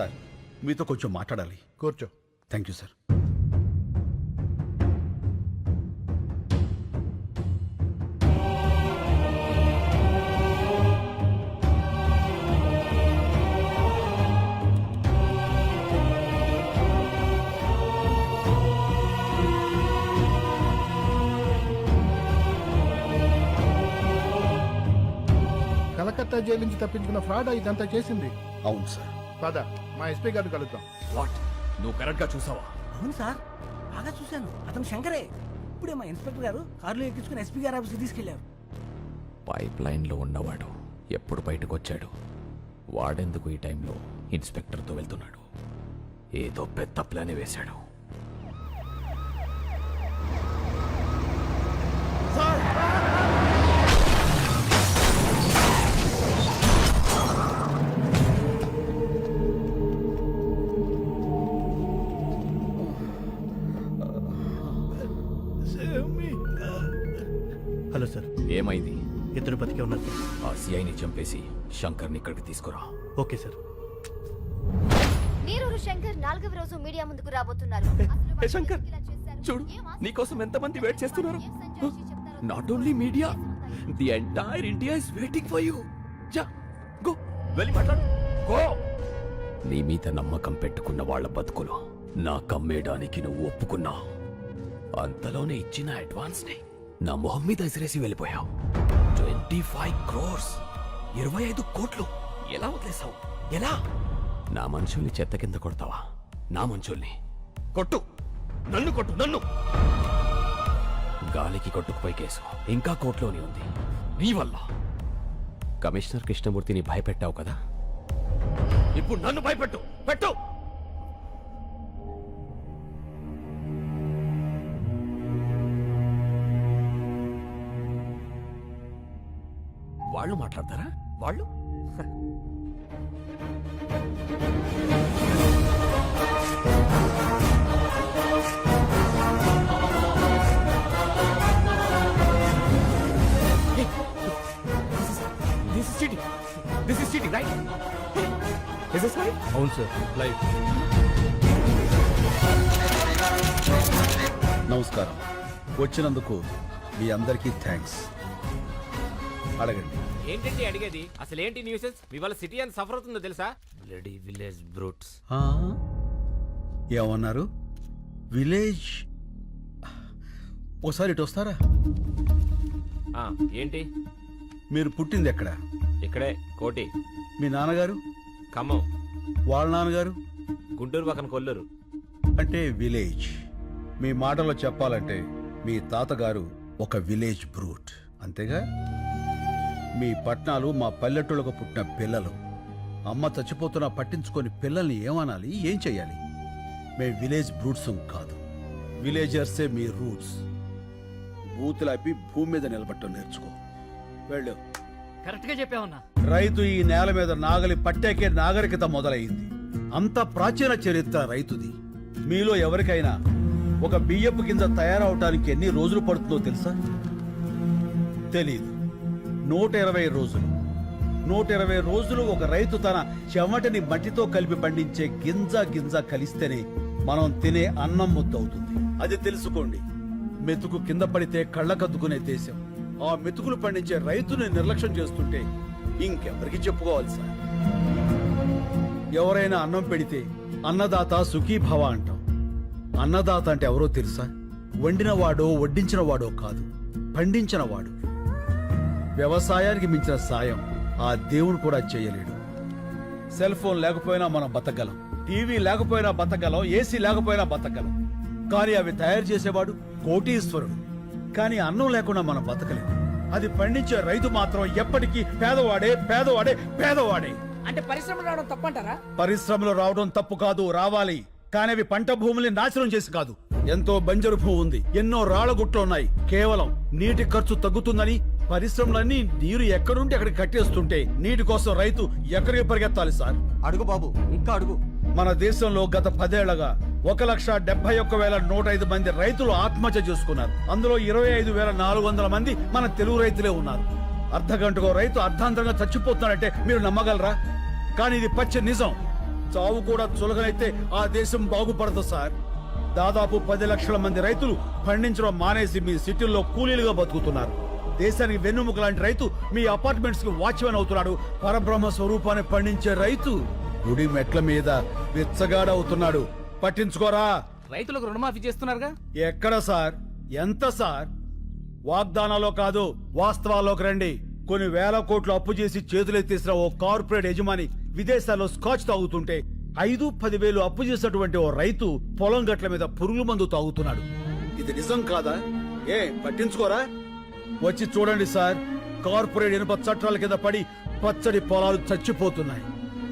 Sir మీతో కొంచెం మాట్లాడాలి. కూర్చో. Thank you sir. Calcutta jail నుంచి తప్పించుకున్న ఫ్రాడ్ ఇదంతా చేసింది. అవును సార్. పద మా ఎస్పీ గారిని కలుద్దాం. వాట్, నువ్వు కరెక్ట్ గా చూసావా? అవును సార్, బాగా చూశాను. అతను శంకరే. ఇప్పుడే మా ఇన్స్పెక్టర్ గారు కారులో ఎక్కించుకుని ఎస్పీ గారి ఆఫీస్కి తీసుకెళ్లారు. పైప్ లైన్ లో ఉన్నవాడు ఎప్పుడు బయటకు వచ్చాడు? వాడెందుకు ఈ టైంలో ఇన్స్పెక్టర్తో వెళ్తున్నాడు? ఏదో పెద్ద ప్లాన్ వేశాడు. హలో సార్, ఏమైంది? ఇద్దరు బతికే ఉన్నారు సార్. ఆ సిఐని చంపేసి శంకర్ని ఇక్కడికి తీసుకురా. Okay sir. నీరూరు శంకర్ 4వ రోజు మీడియా ముందుకు రాబోతున్నారు. ఏ శంకర్, చూడు నీకోసం ఎంతమంది వెయిట్ చేస్తున్నారు. Not only media, the entire India is waiting for you. జా, గో, వెళ్ళి మాట్లాడు. గో. నీ మీద నమ్మకం పెట్టుకున్న వాళ్ళ బతుకులు నా కమ్మేయడానికి నువ్వు ఒప్పుకున్నావు. అంతలోనే ఇచ్చిన అడ్వాన్స్ ని నా మొహం మీద ఎసిరేసి వెళ్ళిపోయావు. 25 crores, 25 కోట్లు ఎలా వదిలేసావు? ఎలా? నా మనుషుల్ని చెత్త కింద కొడతావా? నా మనుషుల్ని కొట్టు, నన్ను కొట్టు, నన్ను. గాలికి కొట్టుకుపోయి కేసు ఇంకా కోర్టులోనే ఉంది. నీ వల్ల కమిషనర్ కృష్ణమూర్తిని భయపెట్టావు కదా, ఇప్పుడు నన్ను భయపెట్టు. పెట్టు. వాళ్ళు మాట్లాడతారా? వాళ్ళు This is cheating, right? Is this right? అవును సార్, లైవ్. నమస్కారం. వచ్చినందుకు మీ అందరికీ థ్యాంక్స్. అడగండి. ఏంటండి అడిగేది? అసలు ఏంటి న్యూసెన్స్? ఇవాళ సిటీ అని సఫర్ అవుతుందో తెలుసా? Bloody village brutes. ఏమన్నారు? విలేజ్? ఓసారి ఇటు వస్తారా? ఏంటి? మీరు పుట్టింది ఎక్కడ? ఇక్కడే, కోటి. మీ నాన్నగారు? ఖమ్మం. వాళ్ళ నాన్నగారు? గుంటూరు పక్కన కొల్లూరు. అంటే విలేజ్. మీ మాటలో చెప్పాలంటే మీ తాతగారు ఒక విలేజ్ బ్రూట్, అంతేగా? మీ పట్నాలు మా పల్లెటూళ్ళకు పుట్టిన పిల్లలు. అమ్మ చచ్చిపోతున్నా పట్టించుకొని పిల్లల్ని ఏమనాలి, ఏం చెయ్యాలి? మేము విలేజ్ బ్రూట్స్ కాదు, విలేజర్సే మీ రూట్స్. బూతులాపి భూమి మీద నిలబట్టం నేర్చుకో. వెళ్ళు. కరెక్ట్ గా చెప్పావన్నా. రైతు ఈ నేల మీద నాగలి పట్టాకే నాగరికత మొదలైంది. అంత ప్రాచీన చరిత్ర రైతుది. మీలో ఎవరికైనా ఒక బియ్యపు కింద తయారవటానికి ఎన్ని రోజులు పడుతుందో తెలుసా? తెలీదు. 120 రోజులు. 120 రోజులు ఒక రైతు తన చెమటని మట్టితో కలిపి పండించే గింజ కలిస్తేనే మనం తినే అన్నం ముద్దవుతుంది. అది తెలుసుకోండి. మెతుకు కింద పడితే కళ్ళకద్దుకునే దేశం. ఆ మెతుకులు పండించే రైతుని నిర్లక్ష్యం చేస్తుంటే ఇంకెవరికి చెప్పుకోవాలి సార్? ఎవరైనా అన్నం పెడితే అన్నదాత సుఖీభవ అంటాం. అన్నదాత అంటే ఎవరో తెలుసా? వండినవాడో వడ్డించిన వాడో కాదు, పండించినవాడు. వ్యవసాయానికి మించిన సాయం ఆ దేవుడు కూడా చేయలేడు. సెల్ ఫోన్ లేకపోయినా మనం బతకగలం, టీవీ లేకపోయినా బతకగలం, ఏసీ లేకపోయినా బతకగలం. కానీ అవి తయారు చేసేవాడు కోటీశ్వరుడు. కానీ అన్నం లేకుండా మనం బతకలేము. అది పండించే రైతు మాత్రం ఎప్పటికీ పేదవాడే పేదవాడే పేదవాడే. అంటే పరిశ్రమలు రావడం తప్పంటారా? పరిశ్రమలు రావడం తప్పు కాదు, రావాలి. కానీ అవి పంట భూముల్ని నాశనం చేసి కాదు. ఎంతో బంజరు భూమి ఉంది, ఎన్నో రాళ్లగుట్లున్నాయి. కేవలం నీటి ఖర్చు తగ్గుతుందని పరిశ్రమలన్నీ నీరు ఎక్కడుంటే అక్కడికి కట్టేస్తుంటే నీటి కోసం రైతు ఎక్కడికి పరిగెత్తాలి సార్? అడుగు బాబు, ఇంకా అడుగు. మన దేశంలో గత 10 ఏళ్లగా 1,71,105 మంది రైతులు ఆత్మహత్య చేసుకున్నారు. అందులో 25,400 మంది మన తెలుగు రైతులే ఉన్నారు. అర్ధగంటకో రైతు అర్ధాంతరంగా చచ్చిపోతున్నాడంటే మీరు నమ్మగలరా? కానీ ఇది పచ్చి నిజం. చావు కూడా చులకనైతే ఆ దేశం బాగుపడదు సార్. దాదాపు 10 లక్షల మంది రైతులు పండించడం మానేసి మీ సిటీల్లో కూలీలుగా బతుకుతున్నారు. దేశానికి వెన్నుముక లాంటి రైతు మీ అపార్ట్మెంట్స్ కి వాచ్మెన్ అవుతున్నాడు. పరబ్రహ్మ స్వరూపాన్ని పండించే రైతు గుడి మెట్ల మీద విచ్చగాడవుతున్నాడు. పట్టించుకోరా. రైతులకు రుణమాఫీ చేస్తున్నారుగా. ఎక్కడ సార్? ఎంత సార్? వాగ్దానాలో కాదు, వాస్తవాల్లోకి రండి. కొన్ని వేల కోట్లు అప్పు చేసి చేతులెత్తేసిన ఓ కార్పొరేట్ యజమాని విదేశాల్లో స్కాచ్ తాగుతుంటే 5-10 వేలు అప్పు చేసినటువంటి ఓ రైతు పొలం గట్ల మీద పురుగుల మందు తాగుతున్నాడు. ఇది నిజం కాదా? పట్టించుకోరా? వచ్చి చూడండి సార్. కార్పొరేట్ ఇనుప చట్టాల కింద పడి పచ్చడి పొలాలు చచ్చిపోతున్నాయి.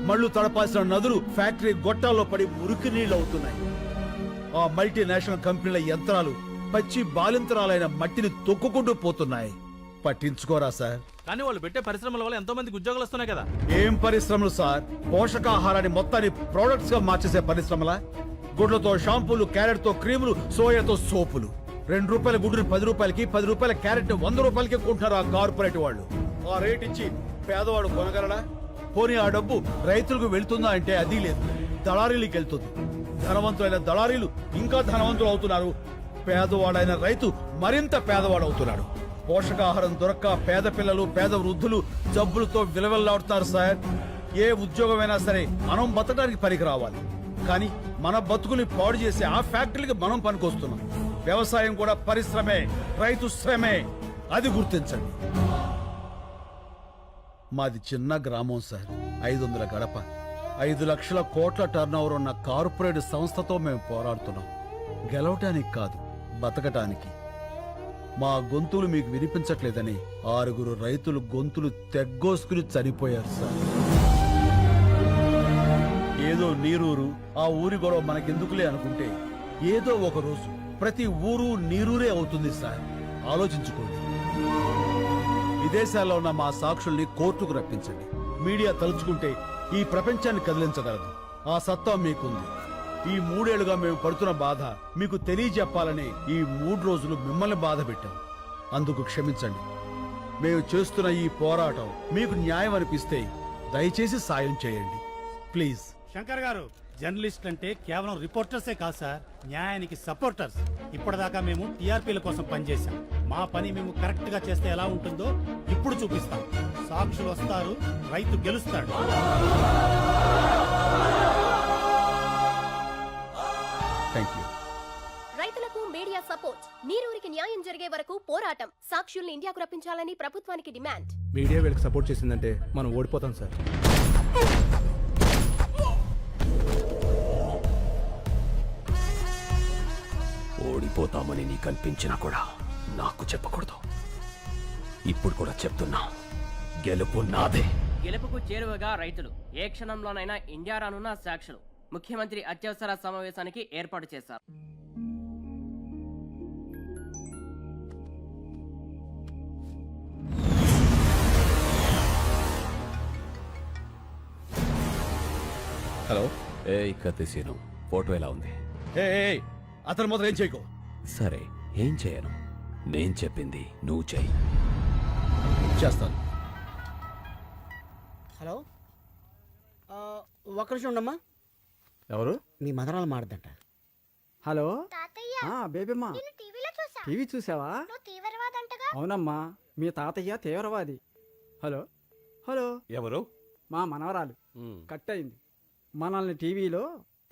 మళ్ళు తడపాల్సిన నదులు ఫ్యాక్టరీ గొట్టాల్లో పడి మురికి నీళ్లు అవుతున్నాయి. ఆ మల్టీనేషనల్ కంపెనీల యంత్రాలు పచ్చి బాలింతరాలైన మట్టిని తొక్కుకుంటూ పోతున్నాయి. పట్టించుకోరా సార్? కానీ వాళ్ళు పెట్టే పరిశ్రమల వల్ల ఎంతో మందికి ఉద్యోగాలు వస్తున్నాయి కదా. ఏం పరిశ్రమలు సార్? పోషకాహారాన్ని మొత్తాన్ని ప్రొడక్ట్స్ గా మార్చేసే పరిశ్రమలా? గుడ్లతో షాంపూలు, క్యారెట్ తో క్రీములు, సోయాతో సోపులు. 2 రూపాయల గుడ్డుని 10 రూపాయలకి, 10 రూపాయల క్యారెట్ 100 రూపాయలకి కొంటున్నారు ఆ కార్పొరేట్ వాళ్ళు. ఆ రేట్ ఇచ్చి పేదవాడు కొనగలడా? పోనీ ఆ డబ్బు రైతులకు వెళ్తుందా అంటే అది లేదు, దళారీలకు వెళ్తుంది. ధనవంతులైన దళారీలు ఇంకా ధనవంతులు అవుతున్నారు. పేదవాడైన రైతు మరింత పేదవాడవుతున్నాడు. పోషకాహారం దొరక్క పేద పిల్లలు, పేద వృద్ధులు జబ్బులతో విలవెల్లాడుతున్నారు సార్. ఏ ఉద్యోగమైనా సరే మనం బతకడానికి పనికి రావాలి. కానీ మన బతుకుని పాడు చేసి ఆ ఫ్యాక్టరీకి మనం పనికొస్తున్నాం. వ్యవసాయం కూడా పరిశ్రమే, రైతు శ్రమే. అది గుర్తించండి. మాది చిన్న గ్రామం సార్. 500 గడప, 5 లక్షల కోట్ల టర్నోవర్ ఉన్న కార్పొరేట్ సంస్థతో మేము పోరాడుతున్నాం. గెలవటానికి కాదు, బతకటానికి. మా గొంతులు మీకు వినిపించట్లేదని 6 రైతులు గొంతులు తెగ్గోసుకుని చనిపోయారు సార్. ఏదో నీరూరు, ఆ ఊరి గొడవ మనకెందుకులే అనుకుంటే ఏదో ఒక రోజు ప్రతి ఊరు నీరూరే అవుతుంది సార్. ఆలోచించుకోండి. విదేశాల్లో ఉన్న మా సాక్షుల్ని కోర్టుకు రప్పించండి. మీడియా తలుచుకుంటే ఈ ప్రపంచాన్ని కదిలించగలదు. ఆ సత్తా మీకుంది. ఈ 3 ఏళ్లుగా మేము పడుతున్న బాధ మీకు తెలియజెప్పాలని ఈ 3 రోజులు మిమ్మల్ని బాధ పెట్టాం. అందుకు క్షమించండి. మేము చేస్తున్న ఈ పోరాటం మీకు న్యాయం అనిపిస్తే దయచేసి సాయం చేయండి ప్లీజ్. శంకర్ గారు, జర్నలిస్ట్ అంటే కేవలం రిపోర్టర్సే కాదు సార్, న్యాయానికి సపోర్టర్స్. ఇప్పటిదాకా మేము టీఆర్పీల కోసం పనిచేశాం. మా పని మేము కరెక్ట్ గా చేస్తే ఎలా ఉంటుందో ఇప్పుడు చూపిస్తాం. సాక్షులు వస్తారు, రైతు గెలుస్తాడు. Thank you. రైతులకు మీడియా సపోర్ట్. నీరూరికి న్యాయం జరిగే వరకు పోరాటం. సాక్షుల్ని ఇండియాకు రప్పించాలని ప్రభుత్వానికి డిమాండ్. మీడియా వీళ్ళకి సపోర్ట్ చేసిందంటే మనం ఓడిపోతాం సార్. ఓడిపోతామని నీకు అనిపించినా కూడా నాకు చెప్పకూడదు. ఇప్పుడు కూడా చెప్తున్నా, గెలుపు నాదే. గెలుపుకు చేరువగా రైతులు ఏ క్షణంలోనైనా ఇండియా రానున్న సాక్షులు ముఖ్యమంత్రి అత్యవసర సమావేశానికి ఏర్పాటు చేశారు. హలో. కత్తిసీను, ఫోటో ఎలా ఉంది? అతను మొదలు ఏం చేయకో. సరే, ఏం చేయను. నేను చెప్పింది నువ్వు చెయ్యి. చేస్తాను. హలో, ఒక్క నిమిషం ఉండమ్మా. ఎవరు? మీ మదనాలు మారదంట. హలో, తాతయ్య బేబీమ్మా, నేను టీవీలో చూసా. టీవీ చూసావా? నువ్వు తీవ్రవాదంటగా. అవునమ్మా, మీ తాతయ్య తీవ్రవాది. హలో హలో, ఎవరు? మా మనవరాలు కట్ అయింది. మనల్ని టీవీలో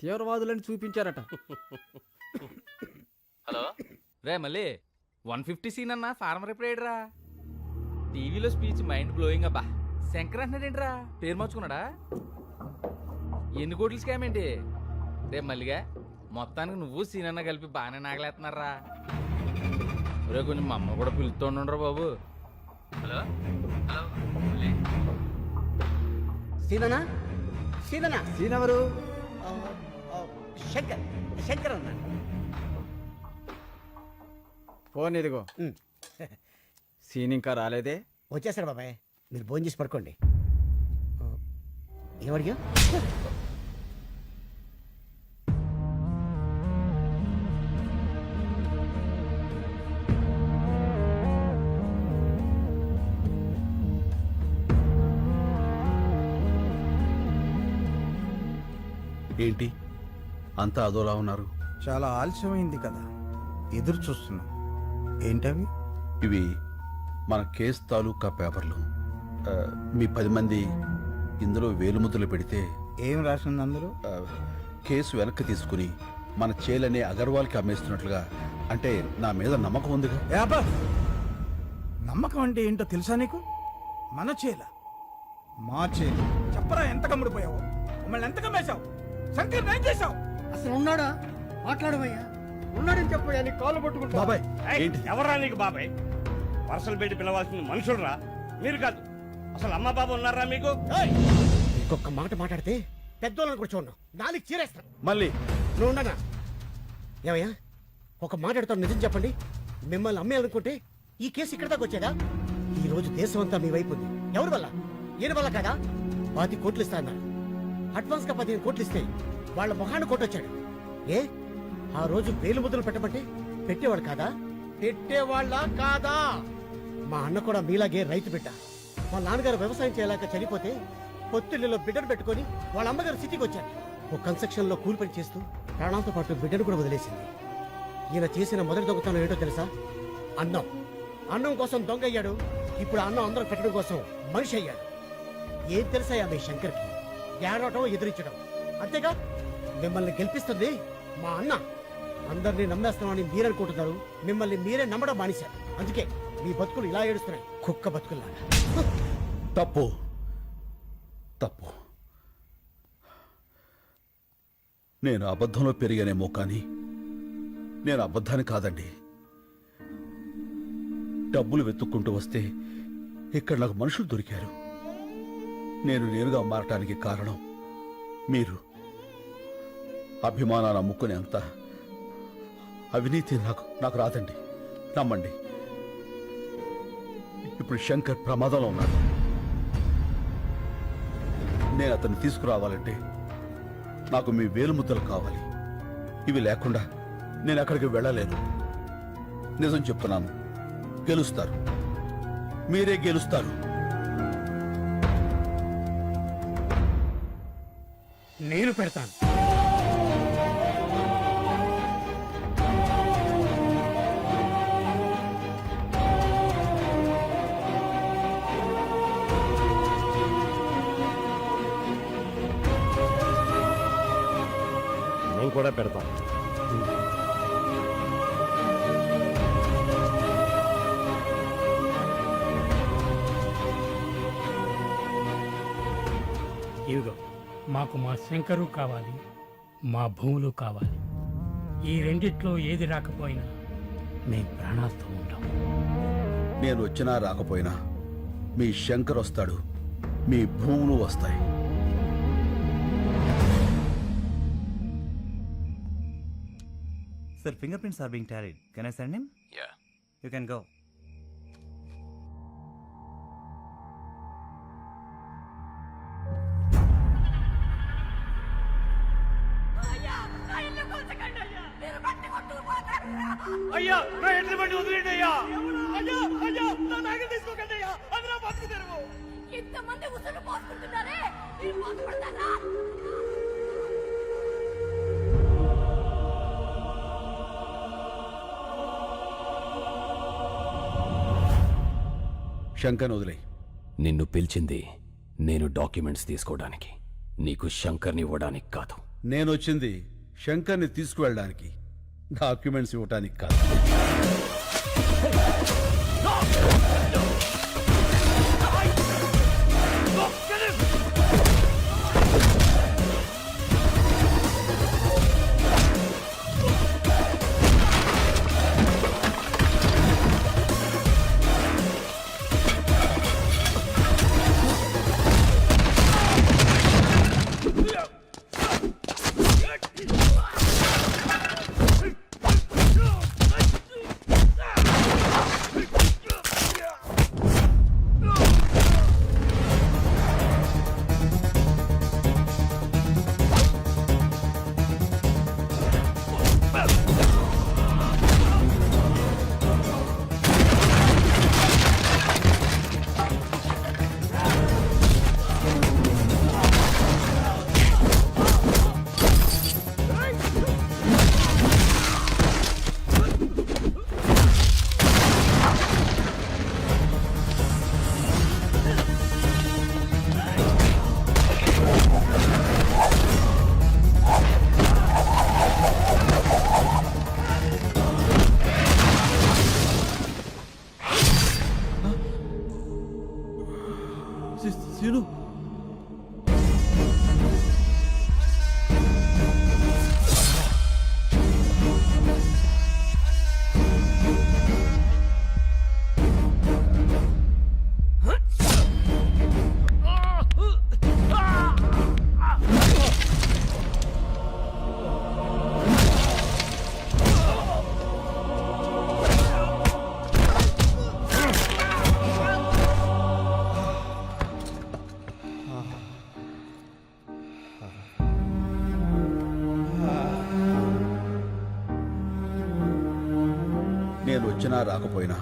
తీవ్రవాదులని చూపించారట. హలో రే, మళ్ళీ 150 సీన్ అన్న ఫార్మర్ ఎప్పుడేడ్రా? టీవీలో స్పీచ్ మైండ్ బ్లోయింగ్ అబ్బా. శంకర్ అంటున్నాడేంట్రా? పేరు మార్చుకున్నాడా? ఎన్ని కోట్లు స్కామ్ ఏంటి రే మల్లిగా? మొత్తానికి నువ్వు సీన్ అన్న కలిపి బాగానే నాగలేస్తున్నారా? రే, కొంచెం మా అమ్మ కూడా పిలుస్తుండ్రా బాబు. హలో హలో, మళ్ళీ సీననా? సీననా? సీన్ ఎవరు? శంకర్. శంకర్ అన్న. ఫోన్ ఇదిగో. సీన్ ఇంకా రాలేదే? వచ్చేసారు బాబాయ్, మీరు భోజనం చేసి పడుకోండి. ఏమడిగా? ఏంటి అంతా అదోలా ఉన్నారు? చాలా ఆలస్యమైంది కదా, ఎదురు చూస్తున్నాం. ఏంటవి? ఇవి మన కేసు తాలూకా పేపర్లు. మీ 10 మంది ఇందులో వేలుముద్రలు పెడితే ఏం రాసింది అందులో? కేసు వెనక్కి తీసుకుని మన చేలనే అగర్వాల్కి అమ్మేస్తున్నట్లుగా. అంటే నా మీద నమ్మకం ఉందిగా. యాబా, నమ్మకం అంటే ఏంటో తెలుసా నీకు? మన చేల, మా చేల. చెప్పరా, ఎంత కమ్ముడిపోయావు? మమ్మల్ని ఎంత కమ్మేశావు? శంకర్ ఏం చేశావు? అసలు ఉన్నాడా? మాట్లాడమయ్యా. ఉన్నాడని చెప్పయ్యా, నీ కాళ్ళు పట్టుకుంటా. బాబాయ్ ఏంటి? ఎవరా నీకు బాబాయ్? వరుసలు పెట్టి పిలవాల్సిన మనుషులరా మీరు కాదు. అసలు అమ్మ బాబు ఉన్నారా మీకు? ఇంకొక మాట మాట్లాడితే పెద్దోళ్ళని కూడా చూడను, నాలుగు చీరేస్తాను. మళ్ళీ నువ్వు ఉండనా? ఏమయ్యా, ఒక మాట్లాడుతాను, నిజం చెప్పండి. మిమ్మల్ని అమ్మేయాలనుకుంటే ఈ కేసు ఇక్కడ దాకా వచ్చేదా? ఈ రోజు దేశం అంతా మీ వైపు ఉంది. ఎవరి వల్ల? ఈయన వల్ల కదా. 10 కోట్లు ఇస్తా అన్నాడు. అడ్వాన్స్ గా 15 కోట్లు ఇస్తే వాళ్ళ మొహాన్ని కొట్టొచ్చాడు. ఏ ఆ రోజు వేలు ముద్రలు పెట్టమంటే పెట్టేవాడు కాదా? పెట్టేవాళ్ళ కాదా? మా అన్న కూడా మీలాగే రైతు బిడ్డ. మా నాన్నగారు వ్యవసాయం చేయలేక చనిపోతే పొత్తిళ్ళలో బిడ్డను పెట్టుకొని వాళ్ళ అమ్మగారు సిటీకి వచ్చారు. ఓ కన్స్ట్రక్షన్ లో కూలి పని చేస్తూ ప్రాణాలతో పాటు బిడ్డను కూడా వదిలేసింది. ఈయన చేసిన మొదటి దొంగతనం ఏంటో తెలుసా? అన్నం. అన్నం కోసం దొంగ అయ్యాడు. ఇప్పుడు అన్నం అందరం పెట్టడం కోసం మనిషి అయ్యాడు. ఏం తెలుసా మీ శంకర్కి? ఏడవటం, ఎదిరించడం అంతేగా. మిమ్మల్ని గెలిపిస్తుంది మా అన్న. అందరినీ నమ్మేస్తామని మీరనుకుంటున్నారు, మిమ్మల్ని మీరే నమ్మడం మానేశారు. అందుకే మీ బతుకులు ఇలా ఏడుస్తున్నాయి, కుక్క బతుకుల్లాగా. తప్పు తప్పు. నేను అబద్ధంలో పెరిగానేమో కానీ నేను అబద్ధాన్ని కాదండి. డబ్బులు వెతుక్కుంటూ వస్తే ఇక్కడ నాకు మనుషులు దొరికారు. నేను నేరుగా మారటానికి కారణం మీరు. అభిమానాన్ని అమ్ముకునేంత అవినీతి నాకు రాదండి, నమ్మండి. ఇప్పుడు శంకర్ ప్రమాదంలో ఉన్నాడు. నేను అతన్ని తీసుకురావాలంటే నాకు మీ వేలుముద్దలు కావాలి. ఇవి లేకుండా నేను అక్కడికి వెళ్ళలేను. నిజం చెప్తున్నాను, గెలుస్తారు, మీరే గెలుస్తారు. నేను పెడతాను. మేము కూడా పెడతాం. ఇదిగో, మాకు మా శంకరు కావాలి, మా భూములు కావాలి. ఈ రెండిట్లో ఏది రాకపోయినా మేము ప్రాణాలతో ఉంటాం. నేను వచ్చినా రాకపోయినా మీ శంకర్ వస్తాడు, మీ భూములు వస్తాయి. Sir, fingerprints are being tallied. Can I send him? Yeah. You can go. అయ్యా, నా ఎడ్ల బండి వదిలేండి అయ్యా. అయ్యా, అయ్యా, నా నాగలు తీసుకోకండి అయ్యా. అది నా బతుకు తెరువు. ఇంతమంది ఉసురు పోసుకుంటున్నారే, మీరు బాధపడతారా? శంకర్ వదిలే. నిన్ను పిలిచింది నేను డాక్యుమెంట్స్ తీసుకోవడానికి, నీకు శంకర్ని ఇవ్వడానికి కాదు. నేను వచ్చింది శంకర్ని తీసుకువెళ్ళడానికి, డాక్యుమెంట్స్ ఇవ్వటానికి కాదు. నేను వచ్చినా రాకపోయినా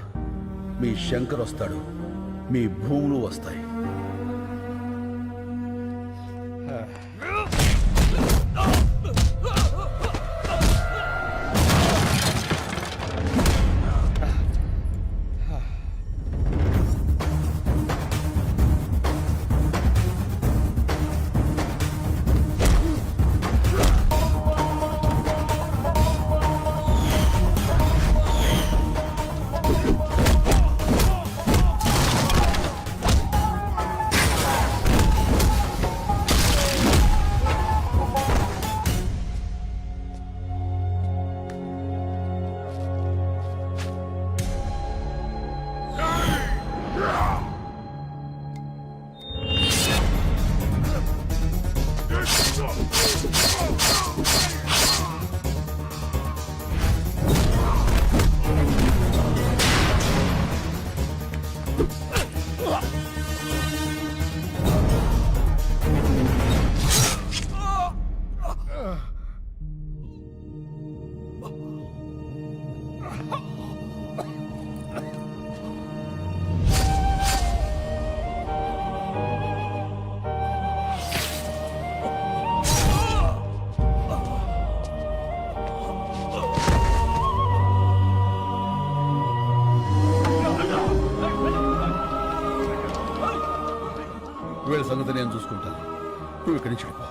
మీ శంకర్ వస్తాడు, మీ భూములు వస్తాయి. వీళ్ళ సంగతి నేను చూసుకుంటాను, నువ్వు ఇక్కడి నుంచి వెళ్ళిపో.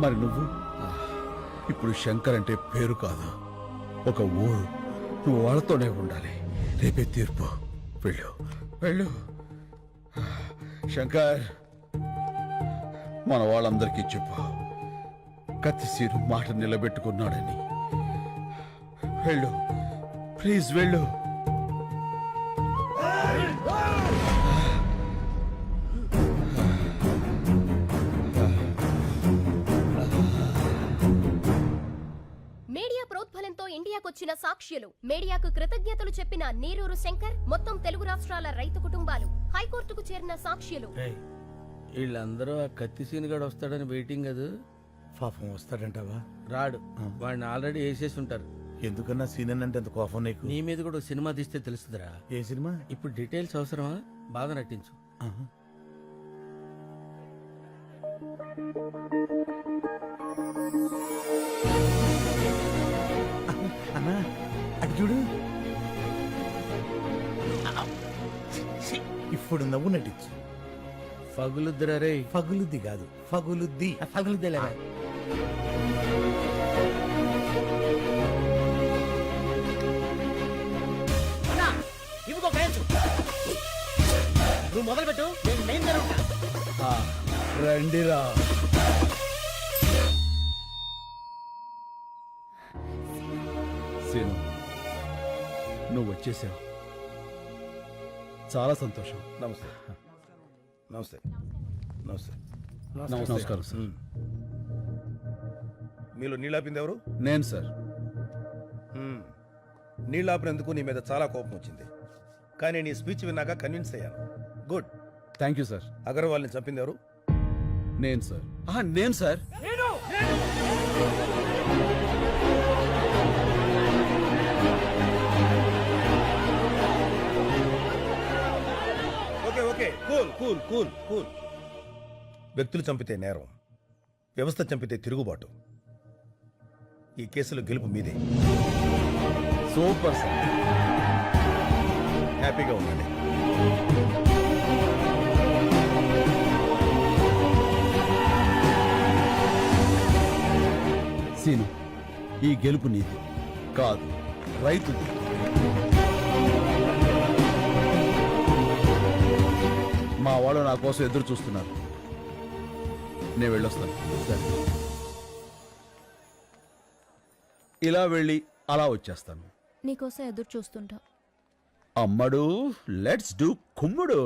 మరి నువ్వు ఇప్పుడు శంకర్ అంటే పేరు కాదు, ఒక ఊరు. నువ్వు వాళ్ళతోనే ఉండాలి. రేపే తీర్పు. వెళ్ళు వెళ్ళు. శంకర్, మన వాళ్ళందరికీ చెప్పు, కత్తిసీరు మాట నిలబెట్టుకున్నాడని. వెళ్ళు ప్లీజ్, వెళ్ళు. మీడియా ప్రోద్బలంతో ఇండియాకొచ్చిన సాక్ష్యులు, మీడియాకు కృతజ్ఞతలు చెప్పిన నీరూరు శంకర్, మొత్తం తెలుగు రాష్ట్రాల రైతు కుటుంబాలు, హైకోర్టుకు చేరిన సాక్ష్యులు. వీళ్ళందరూ ఆ కత్తి సీనుగాడు వస్తాడని వెయిటింగ్ అది. పాపం వస్తాడంటావా? రాడు, వాడిని ఆల్రెడీ వేసేసి ఉంటారు. ఎందుకన్నా సీనియర్ అంటే అంత కోపం నీకు? నీ మీద కూడా ఓ సినిమా తీస్తే తెలుస్తుందిరా. ఏ సినిమా? ఇప్పుడు డీటెయిల్స్ అవసరమా? బాగా నటించు. అన్నా అటు చూడు. ఇప్పుడు నవ్వు నటించు. పగులుద్దిరా రే. పగులుద్ది కాదు, పగులుద్ది. పగులుద్దిలేరా. ఇవిగో గయచు, నువ్వు మొదలు పెట్టు, నేను మెయిన్ జరుగుతా. రండిరా. సీను, నువ్వు వచ్చేసావు, చాలా సంతోషం. నమస్తే నమస్తే నమస్తే. నమస్కారం సార్. మీలో నీళ్ళాపింది ఎవరు? నేను సార్. నీళ్ళాపినందుకు నీ మీద చాలా కోపం వచ్చింది, కానీ నీ స్పీచ్ విన్నాక కన్విన్స్ అయ్యాను. గుడ్. Thank you sir. అగర్వాల్ని చంపింది ఎవరు? నేను సార్. నేను sir. Okay okay, cool cool cool cool. వ్యక్తులు చంపితే నేరం, వ్యవస్థ చంపితే తిరుగుబాటు. ఈ కేసులో గెలుపు మీదే. Super sir. హ్యాపీగా ఉండండి. సీను, ఈ గెలుపు నీది కాదు, రైతుది. మా వాళ్ళు నా కోసం ఎదురు చూస్తున్నారు. నేను వెళ్ళొస్తాను. సరే, ఇలా వెళ్ళి అలా వచ్చేస్తాను. నీకోసం ఎదురు చూస్తుంటా. అమ్మడు, లెట్స్ డూ కుమ్ముడు.